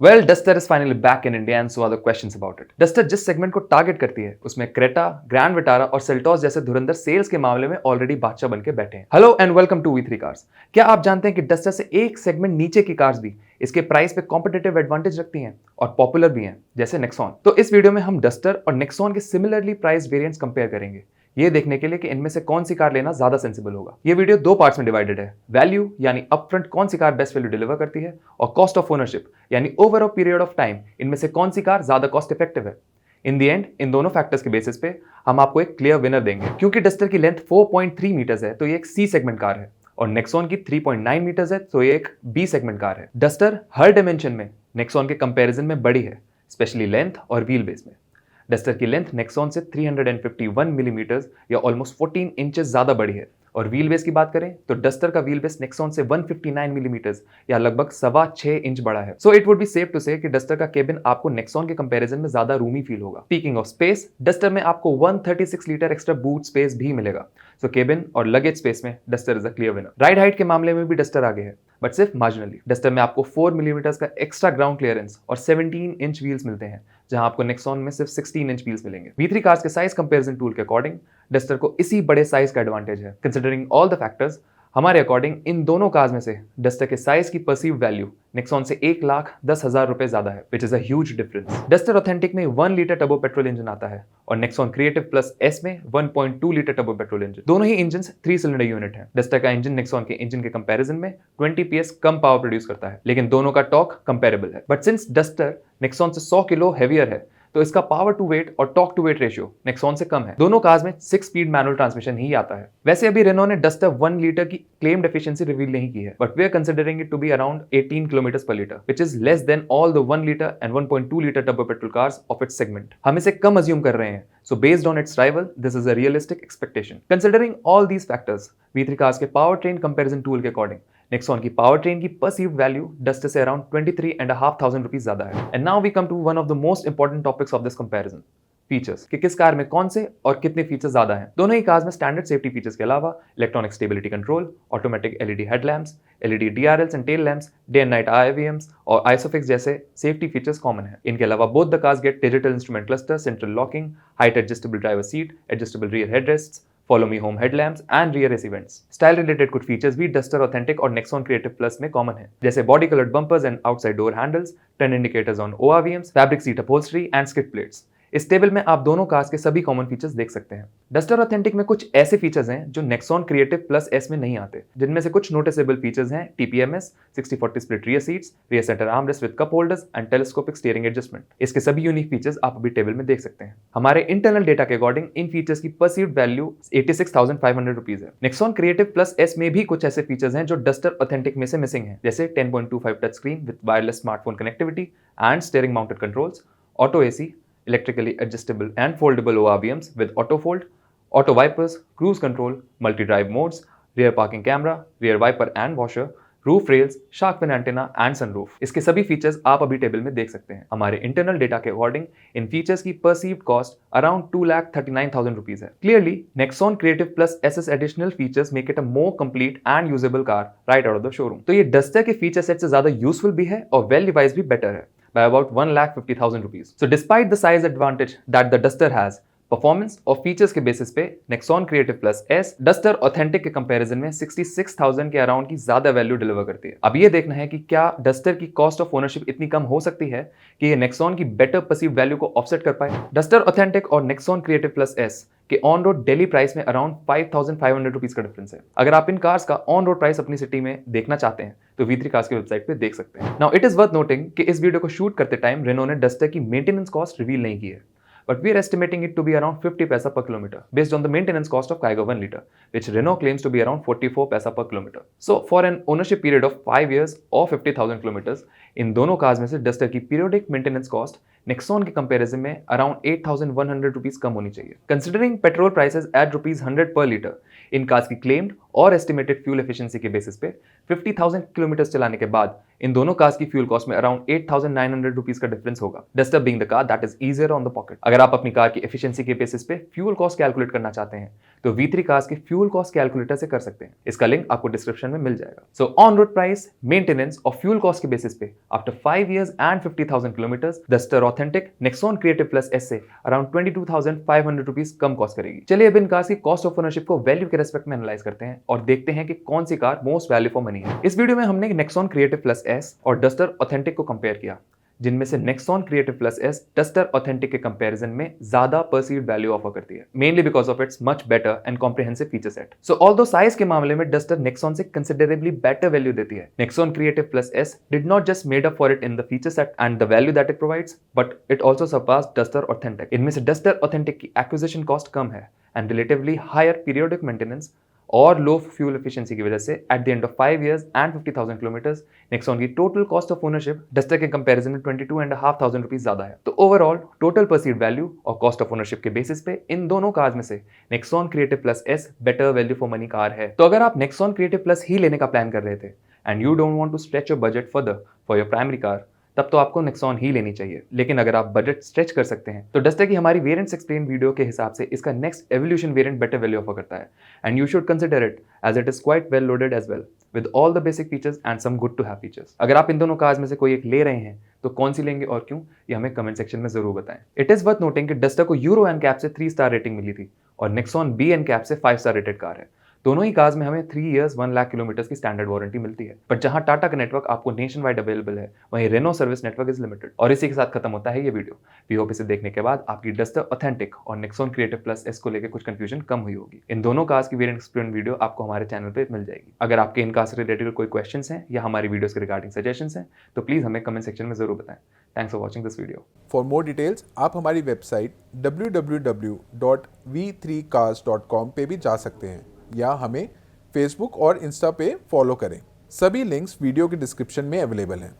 Well Duster is finally back in India and so are the questions about it. Duster जिस segment को target करती है उसमें Creta, grand Vitara और Seltos जैसे धुरंधर सेल्स के मामले में ऑलरेडी बादशाह बनके बैठे हैं। हेलो एंड वेलकम टू वी3 कार्स। क्या आप जानते हैं कि डस्टर से एक सेगमेंट नीचे की कार्स भी इसके प्राइस पे कॉम्पिटिटिव एडवांटेज रखती हैं और पॉपुलर भी हैं, जैसे नेक्सॉन। तो इस वीडियो में हम डस्टर और नेक्सॉन के सिमिलरली प्राइस वेरिएंट्स कंपेयर करेंगे, ये देखने के लिए कि इनमें से कौन सी कार लेना ज्यादा सेंसिबल होगा। ये वीडियो दो पार्ट्स में डिवाइडेड है। वैल्यू यानी अपफ्रंट कौन सी कार बेस्ट वैल्यू डिलीवर करती है, और कॉस्ट ऑफ ओनरशिप यानी over a period of time इनमें से कौन सी कार ज्यादा कॉस्ट इफेक्टिव है। इन द एंड इन दोनों फैक्टर्स के बेसिस पे हम आपको एक क्लियर विनर देंगे। क्योंकि डस्टर की लेंथ 4.3 मीटर्स है तो ये एक सी सेगमेंट कार है, और नेक्सॉन की 3.9 मीटर्स है तो ये एक बी सेगमेंट कार है। डस्टर हर डायमेंशन में नेक्सॉन के कंपैरिजन में बड़ी है, स्पेशली लेंथ और व्हील बेस में। डस्टर की लेंथ नेक्सॉन से 351 मिलीमीटर्स या ऑलमोस्ट 14 इंचेस ज्यादा बड़ी है, और व्हील बेस की बात करें तो डस्टर का व्हील बेस नेक्सॉन से 159 मिलीमीटर्स या लगभग 6.25 इंच बड़ा है। So it would be safe to say कि डस्टर का केबिन आपको नेक्सॉन के कंपैरिजन में ज्यादा रूमी फील होगा। स्पीकिंग ऑफ स्पेस, डस्टर में आपको 136 लीटर एक्स्ट्रा बूट स्पेस भी मिलेगा। सो केबिन और लगेज स्पेस में duster is a clear winner. Ride height के मामले में भी डस्टर आगे है, बट सिर्फ मार्जिनली। डस्टर में आपको 4 मिलीमीटर्स का एक्स्ट्रा ग्राउंड क्लियरेंस और 17 इंच व्हील्स मिलते हैं, जहां आपको नेक्सॉन में सिर्फ 16 इंच व्हील्स मिलेंगे। वी3 कार्स के साइज कंपैरिजन टूल के अकॉर्डिंग डस्टर को इसी बड़े साइज का एडवांटेज है। कंसिडरिंग ऑल द फैक्टर्स, हमारे अकॉर्डिंग इन दोनों कार्स में से डस्टर के साइज की परसीव वैल्यू नेक्सॉन से 1,10,000 रुपए ज्यादा है, which is a huge difference. Duster authentic में 1 लीटर टर्बो पेट्रोल इंजन आता है, और नेक्सॉन क्रिएटिव प्लस एस में 1.2 लीटर टर्बो पेट्रोल इंजन। दोनों ही इंजन 3 सिलेंडर यूनिट है। डस्टर का इंजन नेक्सॉन के इंजन के कंपैरिजन में 20 PS कम पावर प्रोड्यूस करता है, लेकिन दोनों का टॉर्क कंपेरेबल है। बट सिंस डस्टर नेक्सॉन से 100 किलो हेवियर है, तो इसका पावर टू वेट और torque to weight ratio Nexon से कम है। दोनों कार्स में 6 स्पीड मैनुअल ट्रांसमिशन ही आता है। वैसे अभी रेनो ने डस्टर 1 लीटर की क्लेम्ड एफिशिएंसी रिवील नहीं की है, but we are considering it to be around 18 kilometres per litre, which is less than all the 1 litre and 1.2 litre turbo petrol cars of its segment. हम इसे कम assume कर रहे हैं, so based on its rival, this is a realistic expectation. Considering all these factors, V3 cars के powertrain comparison tool के according, Nexon की powertrain की perceived value duster से around 23,500 रुपीज ज्यादा है। And now we come to one of the most important topics of this comparison. Features कि किस car में कौन से और कितने फीचर्स ज्यादा हैं। दोनों ही कार्स में स्टैंडर्ड सेफ्टी फीचर्स के अलावा electronic stability control, automatic LED headlamps, LED DRLs and tail lamps, day and night IVMs और आइसोफिक्स जैसे सेफ्टी फीचर्स कॉमन है। इनके अलावा both the cars get digital instrument cluster, central locking, height adjustable driver seat, adjustable rear headrests, Follow Me Home headlamps and rear AC vents. Style related कुछ features भी duster authentic और Nexon creative plus में common है, जैसे body coloured bumpers and outside door handles, turn indicators on ORVMs, fabric seat upholstery and skid plates. इस table में आप दोनों कार्स के सभी कॉमन फीचर्स देख सकते हैं। डस्टर ऑथेंटिक में कुछ ऐसे फीचर्स हैं जो नेक्सॉन क्रिएटिव प्लस एस में नहीं आते, जिनमें से कुछ नोटिसेबल फीचर्स हैं TPMS, 60/40 split rear seats, rear centre armrest with cup holders and telescopic steering adjustment. इसके सभी यूनिक फीचर्स आप अभी टेबल में देख सकते हैं। हमारे इंटरनल डेटा के अकॉर्डिंग इन फीचर्स की परसीव्ड वैल्यू 86,500 रुपीज है। नेक्सॉन क्रिएटिव प्लस एस में भी कुछ ऐसे फीचर्स हैं जो डस्टर ऑथेंटिक में से मिसिंग है, जैसे 10.25 touch screen with wireless smartphone connectivity and steering mounted controls, auto AC, electrically adjustable and foldable ORVMs with auto fold, auto wipers, cruise control, multi-drive modes, rear parking camera, rear wiper and washer, roof rails, shark fin antenna and sunroof। इसके सभी features आप अभी table में देख सकते हैं। हमारे internal data के अकॉर्डिंग इन फीचर्स की परसीव्ड कॉस्ट अराउंड 2,39,000 रुपीज है। Clearly Nexon creative plus SS additional features make it a more complete and usable car right out of the showroom. तो ये डस्टर के फीचर सेट से ज्यादा useful भी है और वैल्यू वाइज भी बेटर है by about 1,50,000 rupees. So despite the size advantage that the Duster has, performance और फीचर्स के बेसिस पे Nexon creative plus S duster authentic के कंपैरिजन में 66,000 के अराउंड की ज्यादा वैल्यू डिलीवर करती है। अब ये देखना है कि क्या डस्टर की कॉस्ट ऑफ ओनरशिप इतनी कम हो सकती है कि ये नेक्सॉन की बेटर परसीव वैल्यू को ऑफसेट कर पाए। डस्टर ऑथेंटिक और नेक्सॉन क्रिएटिव प्लस एस के ऑन रोड डेली प्राइस में अराउंड 5,500 रुपीज का डिफरेंस है। अगर आप इन कार्स का ऑन रोड प्राइस अपनी सिटी में देखना चाहते हैं तो V3 कार्स की वेबसाइट पे देख सकते हैं। Now it is worth noting कि इस वीडियो को शूट करते टाइम रेनो ने डस्टर की मेंटेनेंस कॉस्ट रिवील नहीं की है, but we are estimating it to be around 50 paisa per kilometer based on the maintenance cost of Kygo 1 liter, which Renault claims to be around 44 paisa per kilometer. So for an ownership period of 5 years or 50,000 kilometers, इन दोनों cars में से Duster की periodic maintenance cost Nexon के comparison में around 8,100 rupees कम होनी चाहिए। Considering petrol prices at rupees 100 per litre, इन कार्स की क्लेम्ड और एस्टिमेटेड फ्यूल एफिशिएंसी के बेसिस पे 50,000 किलोमीटर चलाने के बाद इन दोनों कार्स की फ्यूल कॉस्ट में अराउंड 8,900 रुपीज का डिफरेंस होगा। Duster being the car that is easier on the pocket. अगर आप अपनी कार की एफिशिएंसी के बेसिस पे फ्यूल कॉस्ट कैलकुलेट करना चाहते हैं तो V3 कार्स के फ्यूल कॉस्ट कैलकुलेटर से कर सकते हैं। इसका लिंक आपको डिस्क्रिप्शन में मिल जाएगा। So on road price, maintenance और फ्यूल कॉस्ट के बेसिस पे After 5 years and 50,000 kilometers, Duster Authentic Nexon Creative Plus S से अराउंड 22,500 रुपीज कम कॉस्ट करेगी। चलिए अब इन कार्स की कॉस्ट ऑफ ओनरशिप को वैल्यू के रेस्पेक्ट में एनालाइज करते हैं और देखते हैं कि कौन सी car most value for money है। इस वीडियो में हमने Nexon Creative Plus S और Duster Authentic को कंपेयर किया, जिनमें से Nexon Creative Plus S Duster Authentic के कंपैरिजन में ज्यादा परसीव्ड वैल्यू ऑफर करती है, mainly because of its much better and comprehensive feature set. So although size के मामले में Duster Nexon से कंसिडरेबली बेटर वैल्यू देती है, Nexon Creative Plus S did not just made up for it in the feature set and the value that it provides, but it also surpassed Duster Authentic। इनमें से Duster Authentic की acquisition cost कम है and relatively higher periodic maintenance और low fuel efficiency की वजह से at the end of 5 years and 50,000 kilometres Nexon की total cost of ownership Duster के कंपैरिजन में 22,500 रुपीज ज्यादा है। तो ओवरऑल टोटल परसीव्ड वैल्यू और कॉस्ट ऑफ ओनरशिप के बेसिस पे इन दोनों कार्स में से Nexon Creative Plus S better value for money car है। तो अगर आप Nexon Creative Plus ही लेने का प्लान कर रहे थे and you don't want to stretch your budget further for your primary car, तब तो आपको Nexon ही लेनी चाहिए। लेकिन अगर आप बजट स्ट्रेच कर सकते हैं तो Duster की हमारी वेरिएंट्स एक्सप्लेन वीडियो के हिसाब से इसका next evolution variant better value offer करता है and you should consider it as it is quite well loaded as well with all the basic features and some good to have features. अगर आप इन दोनों cars में से कोई एक ले रहे हैं तो कौन सी लेंगे और क्यों, ये हमें कमेंट सेक्शन में जरूर बताएं। इट इज वर्थ नोटिंग कि Duster को यूरो NCAP से 3 स्टार रेटिंग मिली थी और Nexon B NCAP से 5 स्टार रेटेड कार है। दोनों ही कार्स में हमें 3 years 1 लाख किलोमीटर्स की स्टैंडर्ड वारंटी मिलती है, पर जहां टाटा का नेटवर्क आपको नेशन वाइड अवेलेबल है, वहीं Renault service network is limited. और इसी के साथ खत्म होता है ये वीडियो। वी होप इसे देखने के बाद आपकी Duster Authentic और Nexon Creative Plus S को लेकर कुछ कंफ्यूजन कम हुई होगी। इन दोनों कार्स की वेरिएंट एक्सप्लेन वीडियो आपको हमारे चैनल पर मिल जाएगी। अगर आपके इन कार्स से रिलेटेड कोई क्वेश्चन हैं या हमारी वीडियोस के रिगार्डिंग सजेशंस हैं तो प्लीज हमें कमेंट सेक्शन में जरूर बताएं। Thanks for watching this video. For more details आप हमारी वेबसाइट www.v3cars.com पे भी जा सकते हैं या हमें फेसबुक और इंस्टा पे फॉलो करें। सभी लिंक्स वीडियो के डिस्क्रिप्शन में अवेलेबल हैं।